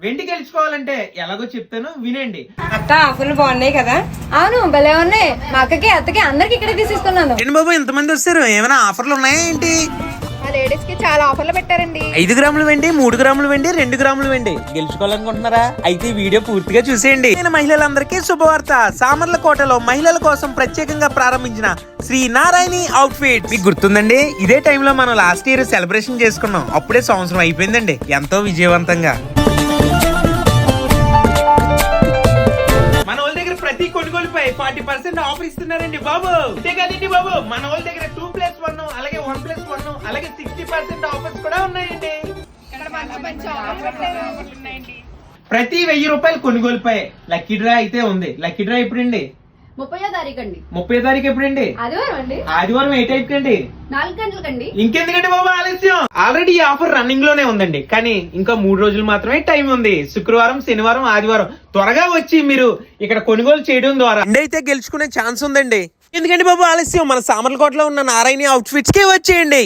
వెండి గెలుచుకోవాలంటే ఎలాగో చెప్తాను వినండి. అత్త ఆఫర్లు బాగున్నాయి కదా? అవును భలే ఉన్నాయి. మా అక్కకి అత్తకి అందరికి ఇక్కడే తీసేసుకున్నాను. ఏంటి బాబు ఇంతమంది వస్తారు, ఏమైనా ఆఫర్లు ఉన్నాయా ఏంటి? మా లేడీస్ కి చాలా ఆఫర్లు పెట్టారండి. 5 గ్రాములు వెండి, 3 గ్రాములు వెండి, 2 గ్రాములు వెండి గెలుచుకోవాలనుకుంటున్నారా? అయితే ఈ వీడియో పూర్తిగా చూసేయండి. నేను మహిళలందరికీ శుభవార్త. సామర్లకోటలో మహిళల కోసం ప్రత్యేకంగా ప్రారంభించిన శ్రీ నారాయణి అవుట్ ఫిట్ మీకు గుర్తుందండి? ఇదే టైంలో మనం లాస్ట్ ఇయర్ సెలబ్రేషన్ చేసుకున్నాం. అప్పుడే సంవత్సరం అయిపోయిందండి ఎంతో విజయవంతంగా. మన వాళ్ళ దగ్గర ప్రతి కొనుగోలుపై 40% ఆఫర్ ఇస్తున్నారండి బాబు. ఇదే కదండి బాబు, మన వాళ్ళ దగ్గర 2+1 అలాగే 1+1 అలాగే 60% ఆఫర్స్ కూడా ఉన్నాయండి. ప్రతి 1000 రూపాయల కొనుగోలుపై లక్కీ డ్రా అయితే ఉంది. లక్కీ డ్రా ఎప్పుడండి? 30వ తారీఖు అండి. 30వ తారీఖు ఎప్పుడండి? ఆదివారం అండి. ఆదివారం ఏ టైప్ కండి? 4 గంటలకండి. ఇంకెందుకంటే బాబు ఆలస్యం, ఆల్రెడీ ఈ ఆఫర్ రన్నింగ్ లోనే ఉందండి. కానీ ఇంకా 3 రోజులు మాత్రమే టైం ఉంది. శుక్రవారం, శనివారం, ఆదివారం త్వరగా వచ్చి మీరు ఇక్కడ కొనుగోలు చేయడం ద్వారా అయితే గెలుచుకునే ఛాన్స్ ఉందండి. ఎందుకంటే బాబు ఆలస్యం, మన సామర్లకోటలో ఉన్న నారాయణి అవుట్ ఫిట్స్ కే వచ్చేయండి.